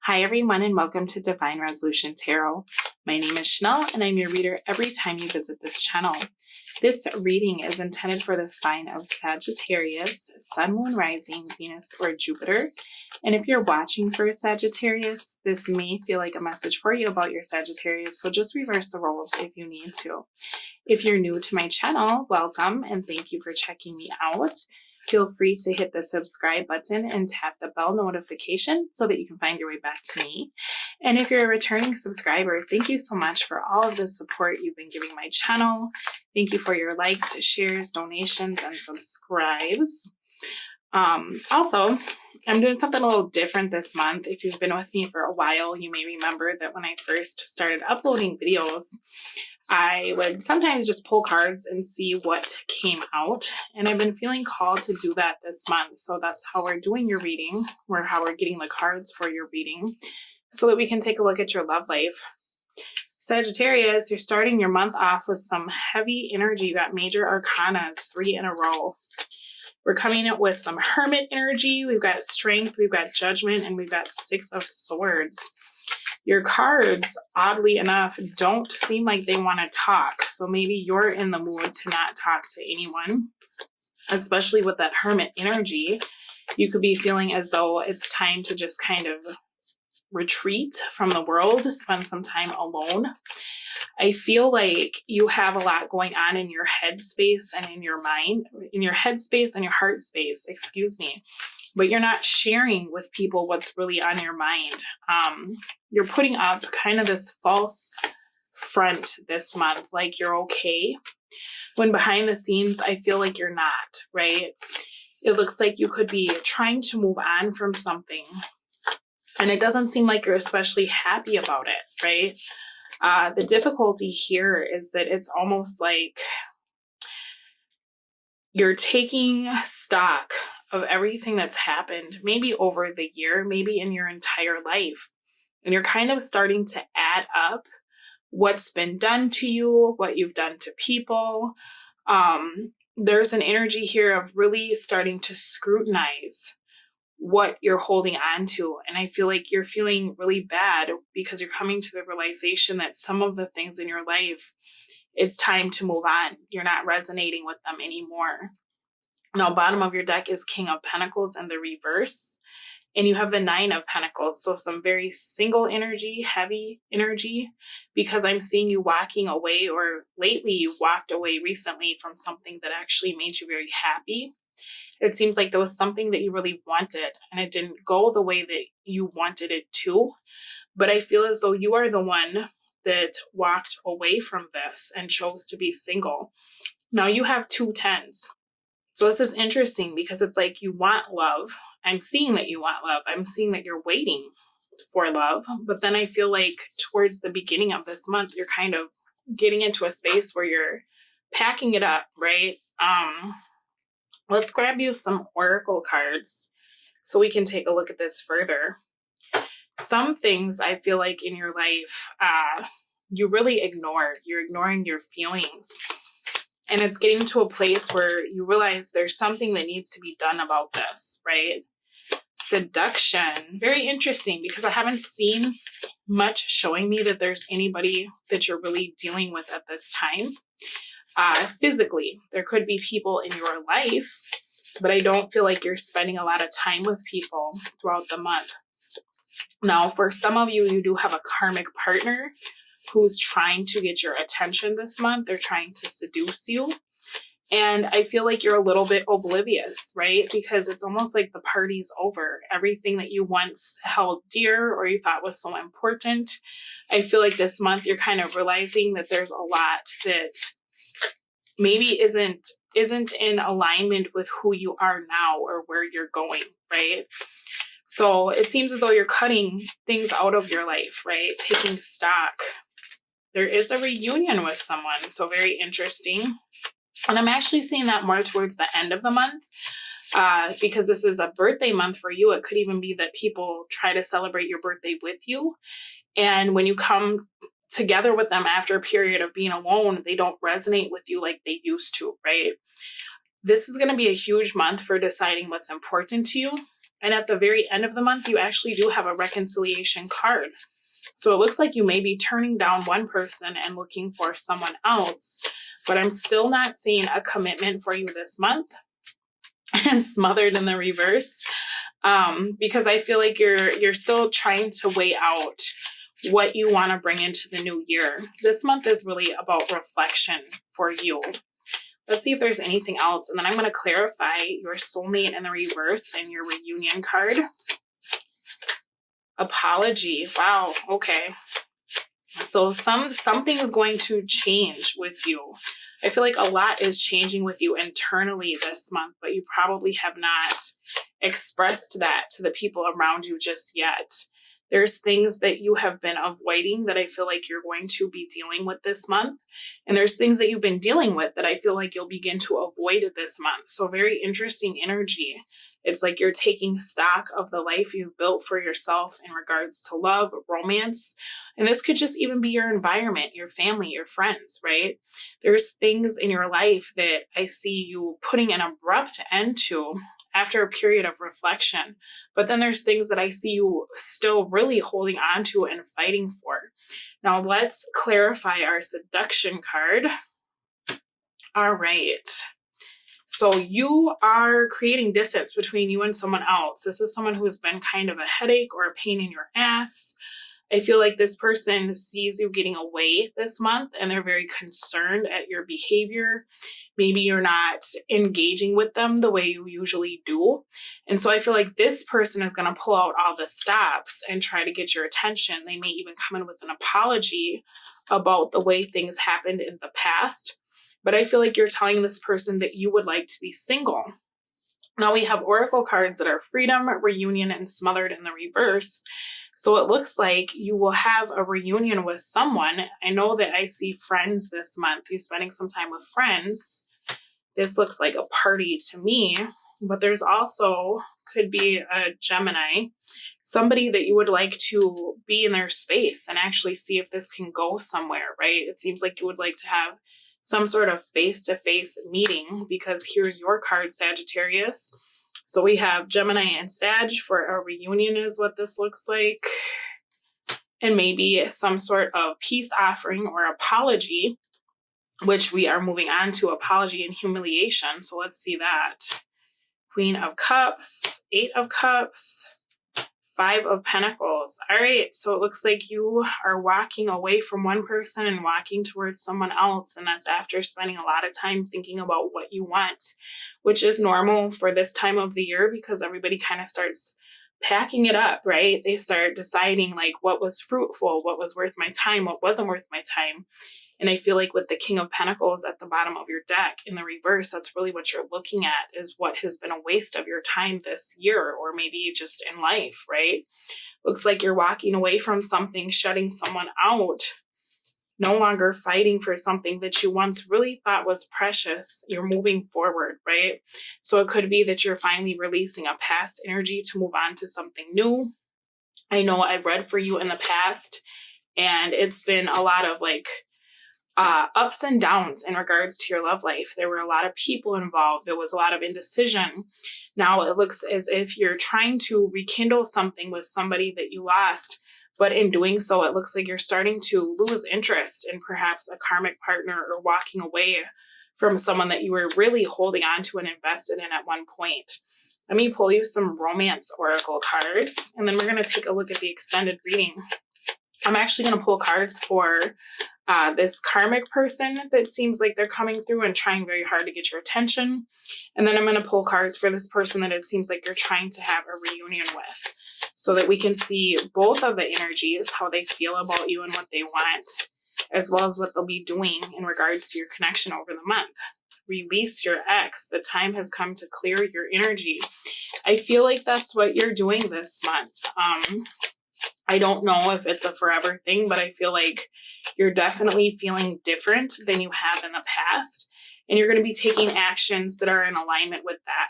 Hi everyone and welcome to Divine Resolution Tarot. My name is Chanel and I'm your reader every time you visit this channel. This reading is intended for the sign of Sagittarius, Sun, Moon, Rising, Venus, or Jupiter. And if you're watching for a Sagittarius, this may feel like a message for you about your Sagittarius, so just reverse the roles if you need to. If you're new to my channel, welcome and thank you for checking me out. Feel free to hit the subscribe button and tap the bell notification so that you can find your way back to me. And if you're a returning subscriber, thank you so much for all of the support you've been giving my channel. Thank you for your likes, shares, donations, and subscribes. Also, I'm doing something a little different this month. If you've been with me for a while, you may remember that when I first started uploading videos, I would sometimes just pull cards and see what came out. And I've been feeling called to do that this month. So that's how we're doing your reading, or how we're getting the cards for your reading, so that we can take a look at your love life. Sagittarius, you're starting your month off with some heavy energy. You got major arcanas, 3 in a row. We're coming in with some hermit energy. We've got strength, we've got judgment, and we've got 6 of swords. Your cards, oddly enough, don't seem like they want to talk. So maybe you're in the mood to not talk to anyone, especially with that hermit energy. You could be feeling as though it's time to just kind of retreat from the world, spend some time alone. I feel like you have a lot going on in your head space and in your mind, in your head space and your heart space, excuse me, but you're not sharing with people what's really on your mind. You're putting up kind of this false front this month, like you're okay, when behind the scenes, I feel like you're not, right? It looks like you could be trying to move on from something, and it doesn't seem like you're especially happy about it, right? The difficulty here is that it's almost like you're taking stock of everything that's happened, maybe over the year, maybe in your entire life. And you're kind of starting to add up what's been done to you, what you've done to people. There's an energy here of really starting to scrutinize what you're holding on to. And I feel like you're feeling really bad because you're coming to the realization that some of the things in your life, it's time to move on. You're not resonating with them anymore. Now, bottom of your deck is King of Pentacles in the reverse, and you have the 9 of Pentacles. So some very single energy, heavy energy, because I'm seeing you walking away, or lately you walked away recently from something that actually made you very happy. It seems like there was something that you really wanted and it didn't go the way that you wanted it to. But I feel as though you are the one that walked away from this and chose to be single. Now you have 2 10s. So this is interesting because it's like you want love. I'm seeing that you want love. I'm seeing that you're waiting for love. But then I feel like towards the beginning of this month, you're kind of getting into a space where you're packing it up, right? Let's grab you some oracle cards so we can take a look at this further. Some things I feel like in your life, you really ignore. You're ignoring your feelings. And it's getting to a place where you realize there's something that needs to be done about this, right? Seduction. Very interesting because I haven't seen much showing me that there's anybody that you're really dealing with at this time. Physically, there could be people in your life, but I don't feel like you're spending a lot of time with people throughout the month. Now, for some of you, you do have a karmic partner who's trying to get your attention this month. They're trying to seduce you. And I feel like you're a little bit oblivious, right? Because it's almost like the party's over. Everything that you once held dear or you thought was so important, I feel like this month you're kind of realizing that there's a lot that maybe isn't in alignment with who you are now or where you're going, right? So it seems as though you're cutting things out of your life, right? Taking stock. There is a reunion with someone, so very interesting. And I'm actually seeing that more towards the end of the month because this is a birthday month for you. It could even be that people try to celebrate your birthday with you. And when you come together with them after a period of being alone, they don't resonate with you like they used to, right? This is going to be a huge month for deciding what's important to you. And at the very end of the month, you actually do have a reconciliation card. So it looks like you may be turning down one person and looking for someone else, but I'm still not seeing a commitment for you this month. And smothered in the reverse, because I feel like you're still trying to weigh out what you want to bring into the new year. This month is really about reflection for you. Let's see if there's anything else. And then I'm going to clarify your soulmate in the reverse and your reunion card. Apology. Wow. Okay. So something is going to change with you. I feel like a lot is changing with you internally this month, but you probably have not expressed that to the people around you just yet. There's things that you have been avoiding that I feel like you're going to be dealing with this month. And there's things that you've been dealing with that I feel like you'll begin to avoid this month. So very interesting energy. It's like you're taking stock of the life you've built for yourself in regards to love, romance. And this could just even be your environment, your family, your friends, right? There's things in your life that I see you putting an abrupt end to after a period of reflection. But then there's things that I see you still really holding on to and fighting for. Now let's clarify our seduction card. All right. So you are creating distance between you and someone else. This is someone who has been kind of a headache or a pain in your ass. I feel like this person sees you getting away this month and they're very concerned at your behavior. Maybe you're not engaging with them the way you usually do. And so I feel like this person is going to pull out all the stops and try to get your attention. They may even come in with an apology about the way things happened in the past. But I feel like you're telling this person that you would like to be single. Now we have oracle cards that are freedom, reunion, and smothered in the reverse. So it looks like you will have a reunion with someone. I know that I see friends this month. You're spending some time with friends. This looks like a party to me. But there's also could be a Gemini, somebody that you would like to be in their space and actually see if this can go somewhere, right? It seems like you would like to have some sort of face-to-face meeting, because here's your card, Sagittarius. So we have Gemini and Sag for a reunion is what this looks like. And maybe some sort of peace offering or apology, which we are moving on to apology and humiliation. So let's see that. Queen of Cups, 8 of Cups, 5 of Pentacles. All right, so it looks like you are walking away from one person and walking towards someone else, and that's after spending a lot of time thinking about what you want, which is normal for this time of the year because everybody kind of starts packing it up, right? They start deciding like what was fruitful, what was worth my time, what wasn't worth my time. And I feel like with the King of Pentacles at the bottom of your deck in the reverse, that's really what you're looking at, is what has been a waste of your time this year, or maybe just in life, right? Looks like you're walking away from something, shutting someone out, no longer fighting for something that you once really thought was precious. You're moving forward, right? So it could be that you're finally releasing a past energy to move on to something new. I know I've read for you in the past, and it's been a lot of like ups and downs in regards to your love life. There were a lot of people involved. There was a lot of indecision. Now it looks as if you're trying to rekindle something with somebody that you lost, but in doing so, it looks like you're starting to lose interest in perhaps a karmic partner or walking away from someone that you were really holding on to and invested in at one point. Let me pull you some romance oracle cards, and then we're going to take a look at the extended reading. I'm actually going to pull cards for this karmic person that seems like they're coming through and trying very hard to get your attention. And then I'm going to pull cards for this person that it seems like you're trying to have a reunion with, so that we can see both of the energies, how they feel about you and what they want, as well as what they'll be doing in regards to your connection over the month. Release your ex. The time has come to clear your energy. I feel like that's what you're doing this month. I don't know if it's a forever thing, but I feel like you're definitely feeling different than you have in the past. And you're going to be taking actions that are in alignment with that.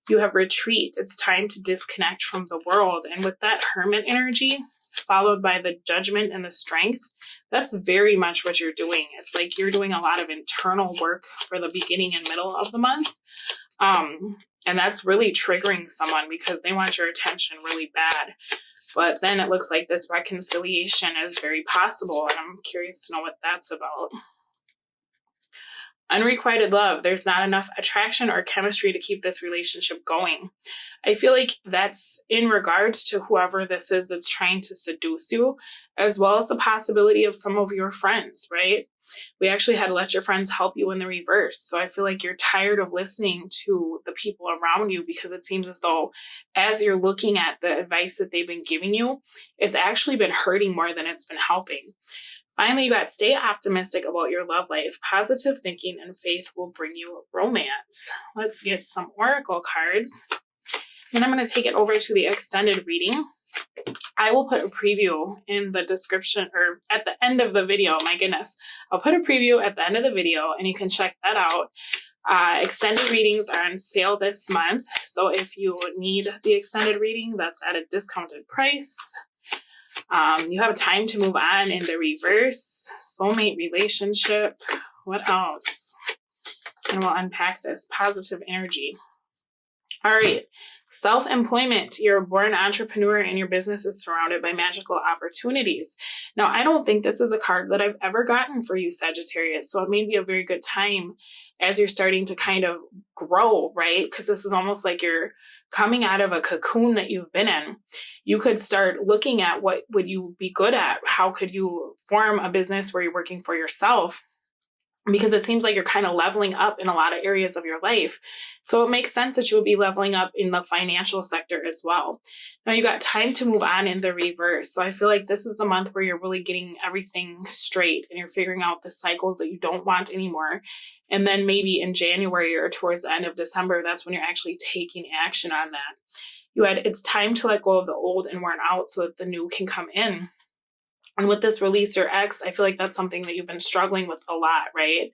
You have retreat. It's time to disconnect from the world. And with that hermit energy, followed by the judgment and the strength, that's very much what you're doing. It's like you're doing a lot of internal work for the beginning and middle of the month. And that's really triggering someone because they want your attention really bad. But then it looks like this reconciliation is very possible, and I'm curious to know what that's about. Unrequited love. There's not enough attraction or chemistry to keep this relationship going. I feel like that's in regards to whoever this is that's trying to seduce you, as well as the possibility of some of your friends, right? We actually had let your friends help you in the reverse. So I feel like you're tired of listening to the people around you because it seems as though as you're looking at the advice that they've been giving you, it's actually been hurting more than it's been helping. Finally, you got stay optimistic about your love life. Positive thinking and faith will bring you romance. Let's get some oracle cards. Then I'm going to take it over to the extended reading. I will put a preview in the description or at the end of the video. My goodness. I'll put a preview at the end of the video and you can check that out. Extended readings are on sale this month. So if you need the extended reading, that's at a discounted price. You have time to move on in the reverse. Soulmate relationship. What else? And we'll unpack this. Positive energy. All right. Self-employment. You're a born entrepreneur and your business is surrounded by magical opportunities. Now, I don't think this is a card that I've ever gotten for you, Sagittarius. So it may be a very good time as you're starting to kind of grow, right? Because this is almost like you're coming out of a cocoon that you've been in. You could start looking at what would you be good at? How could you form a business where you're working for yourself? Because it seems like you're kind of leveling up in a lot of areas of your life. So it makes sense that you will be leveling up in the financial sector as well. Now you got time to move on in the reverse. So I feel like this is the month where you're really getting everything straight and you're figuring out the cycles that you don't want anymore. And then maybe in January or towards the end of December, that's when you're actually taking action on that. It's time to let go of the old and worn out so that the new can come in. And with this release your ex, I feel like that's something that you've been struggling with a lot, right?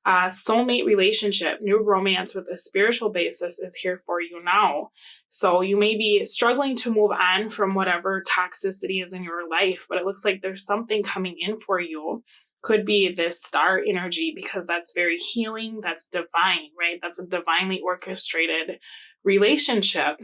Soulmate relationship, new romance with a spiritual basis is here for you now. So you may be struggling to move on from whatever toxicity is in your life, but it looks like there's something coming in for you. Could be this star energy because that's very healing. That's divine, right? That's a divinely orchestrated relationship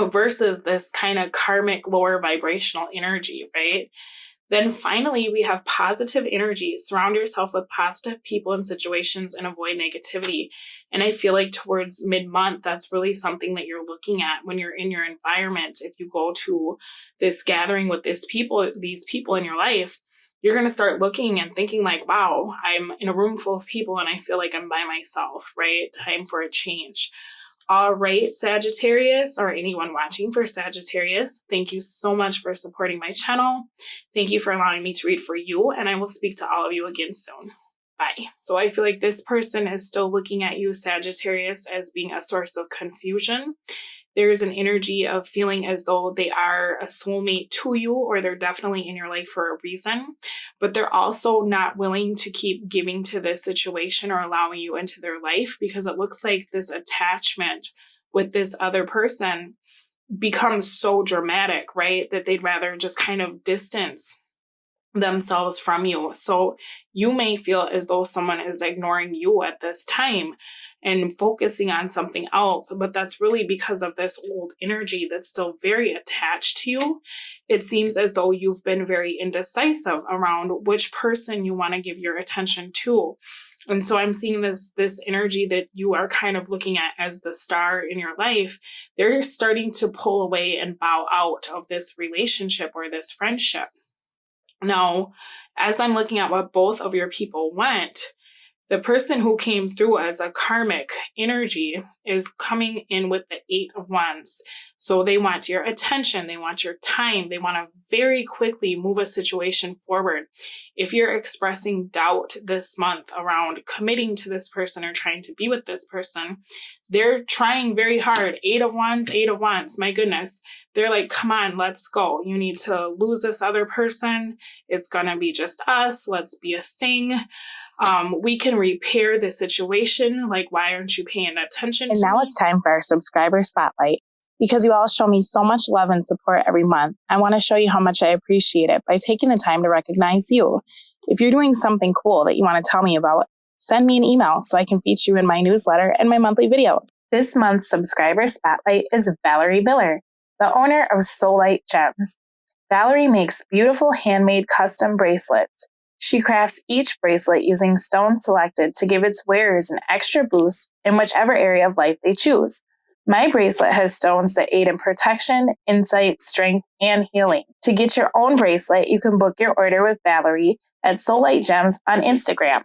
versus this kind of karmic lower vibrational energy, right? Then finally, we have positive energy. Surround yourself with positive people and situations and avoid negativity. And I feel like towards mid-month, that's really something that you're looking at when you're in your environment. If you go to this gathering with these people in your life, you're going to start looking and thinking like, wow, I'm in a room full of people and I feel like I'm by myself, right? Time for a change. All right, Sagittarius, or anyone watching for Sagittarius, thank you so much for supporting my channel. Thank you for allowing me to read for you, and I will speak to all of you again soon. Bye. So I feel like this person is still looking at you, Sagittarius, as being a source of confusion. There's an energy of feeling as though they are a soulmate to you, or they're definitely in your life for a reason, but they're also not willing to keep giving to this situation or allowing you into their life because it looks like this attachment with this other person becomes so dramatic, right? That they'd rather just kind of distance themselves from you. So you may feel as though someone is ignoring you at this time and focusing on something else, but that's really because of this old energy that's still very attached to you. It seems as though you've been very indecisive around which person you want to give your attention to. And so I'm seeing this energy that you are kind of looking at as the star in your life. They're starting to pull away and bow out of this relationship or this friendship. Now, as I'm looking at what both of your people want, the person who came through as a karmic energy is coming in with the 8 of Wands. So they want your attention. They want your time. They want to very quickly move a situation forward. If you're expressing doubt this month around committing to this person or trying to be with this person, they're trying very hard. 8 of Wands, 8 of Wands. My goodness. They're like, come on, let's go. You need to lose this other person. It's going to be just us. Let's be a thing. We can repair the situation. Like, why aren't you paying attention to me? And now it's time for our subscriber spotlight. Because you all show me so much love and support every month, I want to show you how much I appreciate it by taking the time to recognize you. If you're doing something cool that you want to tell me about, send me an email so I can feature you in my newsletter and my monthly videos. This month's subscriber spotlight is Valerie Miller, the owner of Soulmate Gems. Valerie makes beautiful handmade custom bracelets. She crafts each bracelet using stones selected to give its wearers an extra boost in whichever area of life they choose. My bracelet has stones that aid in protection, insight, strength, and healing. To get your own bracelet, you can book your order with Valerie at Soulmate Gems on Instagram.